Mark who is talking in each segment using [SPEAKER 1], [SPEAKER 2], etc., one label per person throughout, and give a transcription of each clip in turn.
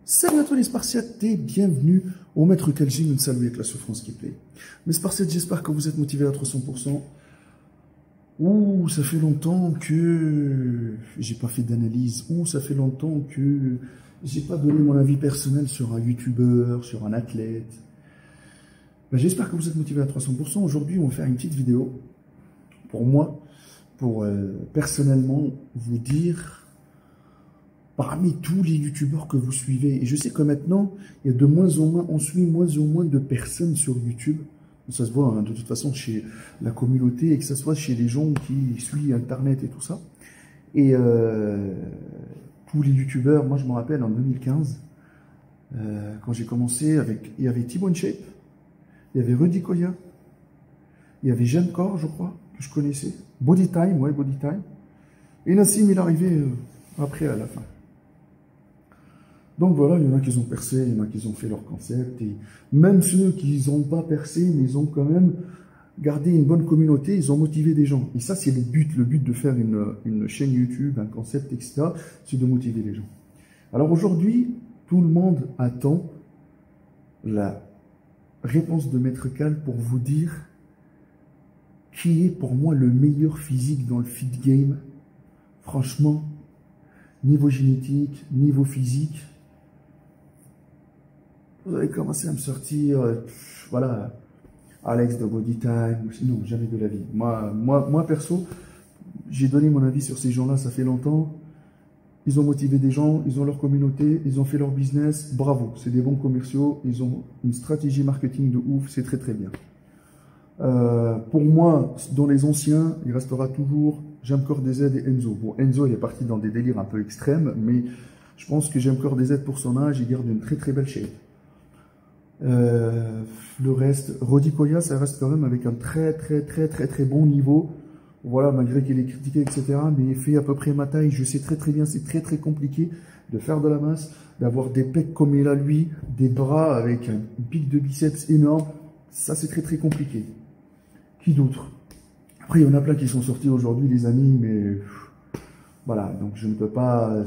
[SPEAKER 1] Salut à tous les Spartiates et bienvenue au Maître Kaljin, une salut avec la souffrance qui plaît. Mes Spartiates, j'espère que vous êtes motivés à 300%. Ouh, ça fait longtemps que j'ai pas fait d'analyse. Ouh, ça fait longtemps que j'ai pas donné mon avis personnel sur un youtubeur, sur un athlète. Ben, j'espère que vous êtes motivés à 300%. Aujourd'hui, on va faire une petite vidéo pour moi, pour personnellement vous dire parmi tous les youtubeurs que vous suivez, et je sais que maintenant, il y a de moins en moins, on suit moins en moins de personnes sur YouTube. Ça se voit hein, de toute façon chez la communauté, et que ce soit chez les gens qui suivent Internet et tout ça. Et tous les youtubeurs, moi je me rappelle en 2015, quand j'ai commencé, il y avait T-Bone Shape, il y avait Rudy Koya, il y avait Jeanne Corr, je crois, que je connaissais, Body Time, ouais, Body Time, et Nassim, il est arrivé après à la fin. Donc voilà, il y en a qui ont percé, il y en a qui ont fait leur concept, et même ceux qui n'ont pas percé, mais ils ont quand même gardé une bonne communauté, ils ont motivé des gens. Et ça, c'est le but de faire une chaîne YouTube, un concept, etc., c'est de motiver les gens. Alors aujourd'hui, tout le monde attend la réponse de Maître Cal pour vous dire qui est pour moi le meilleur physique dans le fit game. Franchement, niveau génétique, niveau physique, vous allez commencer à me sortir, voilà, Alex de Body Time, non, jamais de la vie. Moi perso, j'ai donné mon avis sur ces gens-là, ça fait longtemps. Ils ont motivé des gens, ils ont leur communauté, ils ont fait leur business, bravo, c'est des bons commerciaux, ils ont une stratégie marketing de ouf, c'est très très bien. Pour moi, dans les anciens, il restera toujours Jamcor DZ et Enzo. Bon, Enzo, il est parti dans des délires un peu extrêmes, mais je pense que Jamcor DZ, pour son âge, il garde une très très belle shape. Le reste, Rudy Koya, ça reste quand même avec un très bon niveau. Voilà, malgré qu'il est critiqué, etc. Mais il fait à peu près ma taille. Je sais très bien, c'est très compliqué de faire de la masse, d'avoir des pecs comme il a lui, des bras avec un pic de biceps énorme. Ça, c'est très compliqué. Qui d'autre? Après, il y en a plein qui sont sortis aujourd'hui, les amis, mais voilà, donc je ne peux pas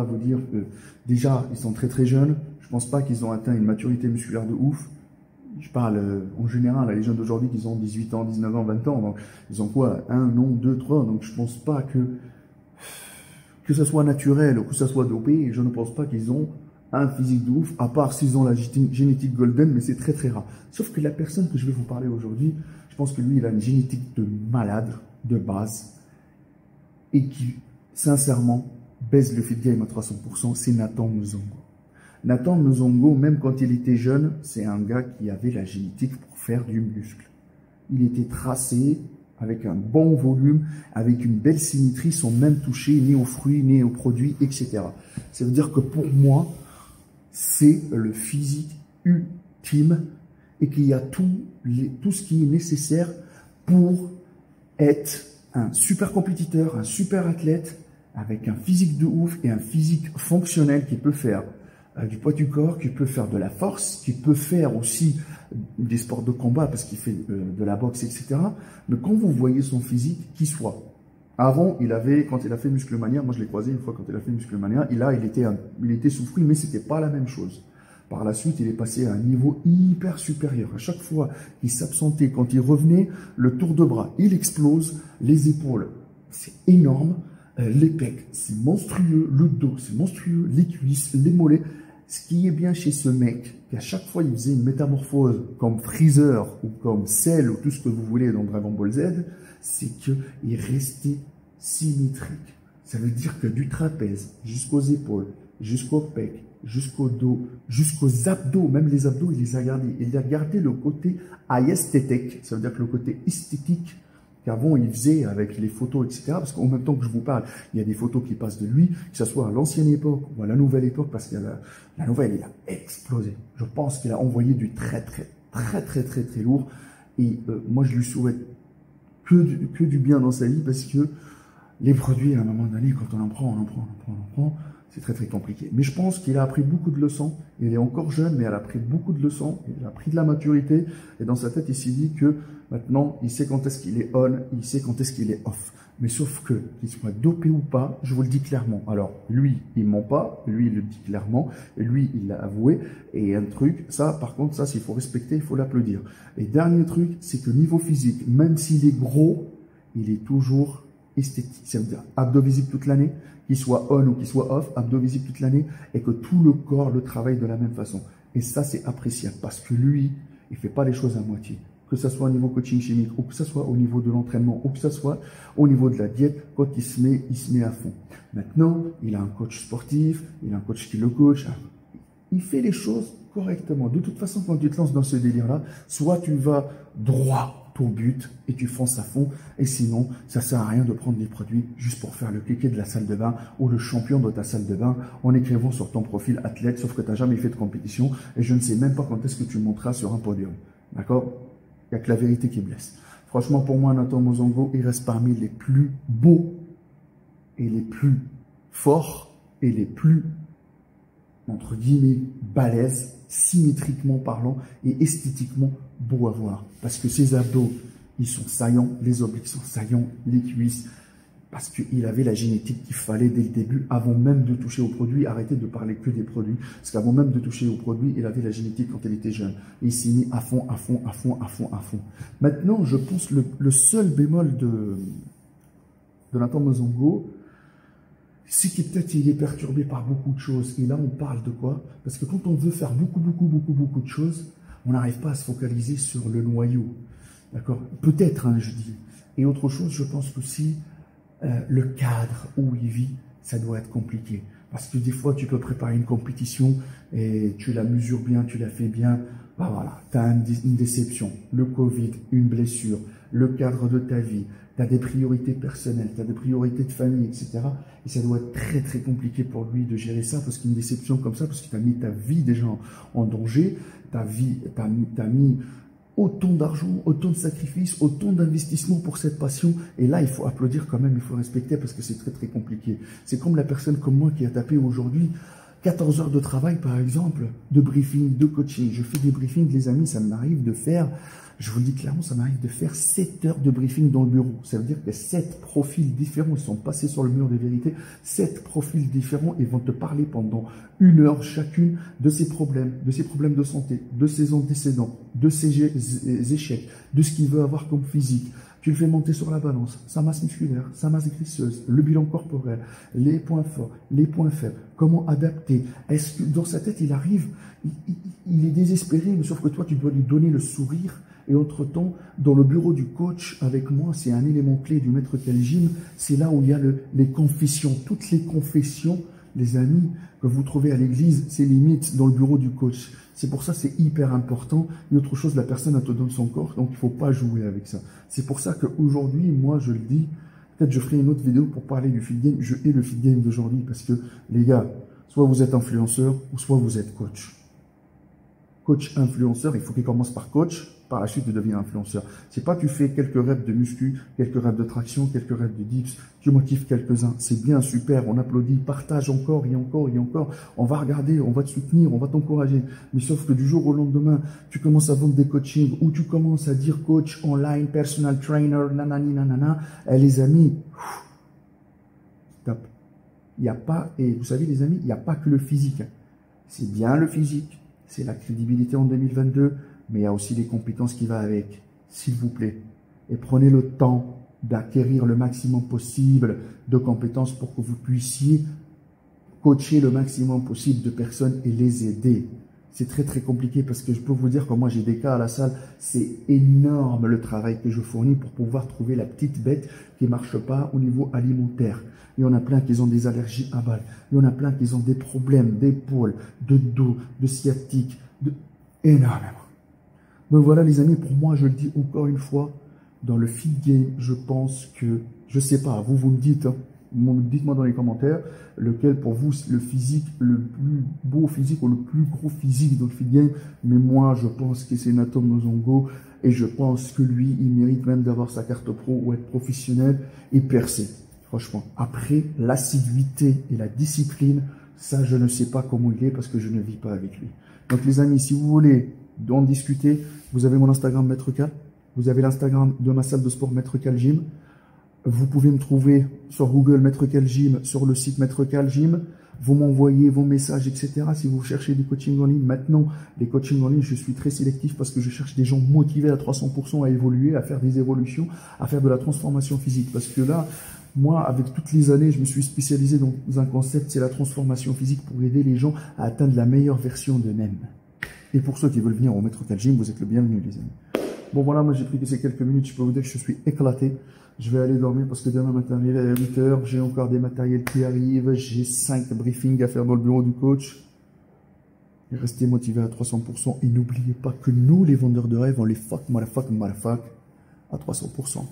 [SPEAKER 1] vous dire que déjà, ils sont très jeunes. Je pense pas qu'ils ont atteint une maturité musculaire de ouf. Je parle en général, les jeunes d'aujourd'hui qui ont 18 ans, 19 ans, 20 ans, donc ils ont quoi? 1 an, 2, 3, donc je pense pas que ça soit naturel ou que ça soit dopé, je ne pense pas qu'ils ont un physique de ouf, à part s'ils ont la génétique golden, mais c'est très rare. Sauf que la personne que je vais vous parler aujourd'hui, je pense que lui, il a une génétique de malade, de base, et qui, sincèrement, baise le fit game à 300%, c'est Nathan Mzongo. Nathan Mzongo, même quand il était jeune, c'est un gars qui avait la génétique pour faire du muscle. Il était tracé avec un bon volume, avec une belle symétrie, sans même toucher ni aux fruits, ni aux produits, etc. Ça veut dire que pour moi, c'est le physique ultime et qu'il y a tout ce qui est nécessaire pour être un super compétiteur, un super athlète, avec un physique de ouf et un physique fonctionnel qui peut faire du poids du corps, qui peut faire de la force, qui peut faire aussi des sports de combat parce qu'il fait de la boxe, etc. Mais quand vous voyez son physique, qui soit. Avant, quand il a fait Musclemania, moi je l'ai croisé une fois quand il a fait Musclemania, il était sous fruit, mais c'était pas la même chose. Par la suite, il est passé à un niveau hyper supérieur. À chaque fois qu'il s'absentait, quand il revenait, le tour de bras, il explose, les épaules, c'est énorme, les pecs, c'est monstrueux, le dos, c'est monstrueux, les cuisses, les mollets. Ce qui est bien chez ce mec, qu'à chaque fois il faisait une métamorphose comme Freezer ou comme Cell ou tout ce que vous voulez dans Dragon Ball Z, c'est qu'il restait symétrique. Ça veut dire que du trapèze jusqu'aux épaules, jusqu'aux pecs, jusqu'au dos, jusqu'aux abdos, même les abdos, il les a gardés. Il a gardé le côté aesthetic, ça veut dire que le côté esthétique qu'avant il faisait avec les photos, etc. Parce qu'en même temps que je vous parle, il y a des photos qui passent de lui, que ce soit à l'ancienne époque ou à la nouvelle époque, parce que la nouvelle, il a explosé. Je pense qu'il a envoyé du très lourd. Et moi, je lui souhaite que du bien dans sa vie, parce que les produits, à un moment donné, quand on en prend, C'est très très compliqué. Mais je pense qu'il a appris beaucoup de leçons. Il est encore jeune, mais il a appris beaucoup de leçons. Il a pris de la maturité. Et dans sa tête, il s'est dit que maintenant, il sait quand est-ce qu'il est on, il sait quand est-ce qu'il est off. Mais sauf que, qu'il soit dopé ou pas, je vous le dis clairement. Alors, lui, il ment pas. Lui, il le dit clairement. Et lui, il l'a avoué. Et un truc, ça, par contre, ça, s'il faut respecter, il faut l'applaudir. Et dernier truc, c'est que niveau physique, même s'il est gros, il est toujours esthétique. Ça veut dire abdos visibles toute l'année, qu'il soit on ou qu'il soit off, abdos visibles toute l'année, et que tout le corps le travaille de la même façon. Et ça, c'est appréciable parce que lui, il fait pas les choses à moitié. Que ce soit au niveau coaching chimique, ou que ce soit au niveau de l'entraînement, ou que ce soit au niveau de la diète, quand il se met à fond. Maintenant, il a un coach sportif, il a un coach qui le coach. Il fait les choses correctement. De toute façon, quand tu te lances dans ce délire-là, soit tu vas droit au but et tu fonces à fond, et sinon, ça sert à rien de prendre des produits juste pour faire le cliquet de la salle de bain ou le champion de ta salle de bain en écrivant sur ton profil athlète, sauf que tu n'as jamais fait de compétition et je ne sais même pas quand est-ce que tu monteras sur un podium. D'accord? Il n'y a que la vérité qui blesse. Franchement, pour moi, Nathan Monzongo, il reste parmi les plus beaux et les plus forts et les plus, entre guillemets, balèzes, symétriquement parlant et esthétiquement beau à voir. Parce que ses abdos, ils sont saillants, les obliques sont saillants, les cuisses, parce qu'il avait la génétique qu'il fallait dès le début, avant même de toucher aux produits. Arrêtez de parler que des produits, parce qu'avant même de toucher aux produits, il avait la génétique quand il était jeune. Et il s'est mis à fond, à fond, à fond, à fond, à fond. Maintenant, je pense le seul bémol de Nathan Monzongo, c'est qu'il peut-être il est perturbé par beaucoup de choses. Et là, on parle de quoi? Parce que quand on veut faire beaucoup de choses, on n'arrive pas à se focaliser sur le noyau. D'accord? Peut-être, hein, je dis. Et autre chose, je pense qu'aussi, le cadre où il vit, ça doit être compliqué. Parce que des fois, tu peux préparer une compétition et tu la mesures bien, tu la fais bien. Bah voilà, tu as une déception, le Covid, une blessure, le cadre de ta vie, tu as des priorités personnelles, tu as des priorités de famille, etc. Et ça doit être très très compliqué pour lui de gérer ça, parce qu'une déception comme ça, parce que tu as mis ta vie déjà en danger, ta vie, t'as mis autant d'argent, autant de sacrifices, autant d'investissements pour cette passion. Et là, il faut applaudir quand même, il faut respecter, parce que c'est très très compliqué. C'est comme la personne comme moi qui a tapé aujourd'hui 14 heures de travail, par exemple, de briefing, de coaching. Je fais des briefings, les amis, ça m'arrive de faire, je vous le dis clairement, ça m'arrive de faire 7 heures de briefing dans le bureau. Ça veut dire que 7 profils différents, ils sont passés sur le mur de vérité. 7 profils différents, ils vont te parler pendant 1 heure chacune de ses problèmes de santé, de ses antécédents, de ses échecs, de ce qu'il veut avoir comme physique. Tu le fais monter sur la balance, sa masse musculaire, sa masse graisseuse, le bilan corporel, les points forts, les points faibles, comment adapter. Est-ce que dans sa tête, il arrive, il est désespéré, mais sauf que toi, tu dois lui donner le sourire. Et entre-temps, dans le bureau du coach, avec moi, c'est un élément clé du maître Kalijim, c'est là où il y a les confessions. Toutes les confessions, les amis, que vous trouvez à l'église, c'est limite dans le bureau du coach. C'est pour ça c'est hyper important. Une autre chose, la personne, elle te donne son corps, donc il ne faut pas jouer avec ça. C'est pour ça qu'aujourd'hui, moi, je le dis, peut-être je ferai une autre vidéo pour parler du feed game. Je hais le feed game d'aujourd'hui parce que, les gars, soit vous êtes influenceur ou soit vous êtes coach. Coach influenceur, il faut qu'il commence par coach, par la suite de devenir influenceur. C'est pas tu fais quelques reps de muscu, quelques reps de traction, quelques reps de dips, tu motives quelques-uns, c'est bien, super, on applaudit, partage encore et encore et encore, on va regarder, on va te soutenir, on va t'encourager. Mais sauf que du jour au lendemain, tu commences à vendre des coachings ou tu commences à dire coach online, personal trainer, nanani nanana, les amis, stop. Il n'y a pas, et vous savez les amis, il n'y a pas que le physique. C'est bien le physique, c'est la crédibilité en 2022, mais il y a aussi les compétences qui vont avec, s'il vous plaît. Et prenez le temps d'acquérir le maximum possible de compétences pour que vous puissiez coacher le maximum possible de personnes et les aider. C'est très très compliqué parce que je peux vous dire que moi j'ai des cas à la salle, c'est énorme le travail que je fournis pour pouvoir trouver la petite bête qui ne marche pas au niveau alimentaire. Il y en a plein qui ont des allergies à balles, il y en a plein qui ont des problèmes d'épaule, de dos, de sciatique, énormément. Donc voilà les amis, pour moi je le dis encore une fois, dans le feed game, je pense que, je sais pas, vous me dites, hein, dites-moi dans les commentaires, lequel pour vous le physique, le plus beau physique ou le plus gros physique dans le feed game, mais moi je pense que c'est Nathan Monzongo et je pense que lui, il mérite même d'avoir sa carte pro ou être professionnel et percer, franchement. Après, l'assiduité et la discipline, Ça, je ne sais pas comment il est parce que je ne vis pas avec lui. Donc les amis, si vous voulez en discuter, vous avez mon Instagram Maître Cal, vous avez l'Instagram de ma salle de sport Maître Cal Gym. Vous pouvez me trouver sur Google Maître Cal Gym, sur le site Maître Cal Gym. Vous m'envoyez vos messages, etc. Si vous cherchez des coachings en ligne, maintenant, les coachings en ligne, je suis très sélectif parce que je cherche des gens motivés à 300% à évoluer, à faire des évolutions, à faire de la transformation physique. Parce que là, moi, avec toutes les années, je me suis spécialisé dans un concept, c'est la transformation physique pour aider les gens à atteindre la meilleure version d'eux-mêmes. Et pour ceux qui veulent venir au Maître Cal Gym, vous êtes le bienvenu, les amis. Bon, voilà, moi, j'ai pris que ces quelques minutes. Je peux vous dire que je suis éclaté. Je vais aller dormir parce que demain matin, il est à 8 h. J'ai encore des matériels qui arrivent. J'ai 5 briefings à faire dans le bureau du coach. Et restez motivés à 300%. Et n'oubliez pas que nous, les vendeurs de rêves, on les fuck, motherfuck à 300%.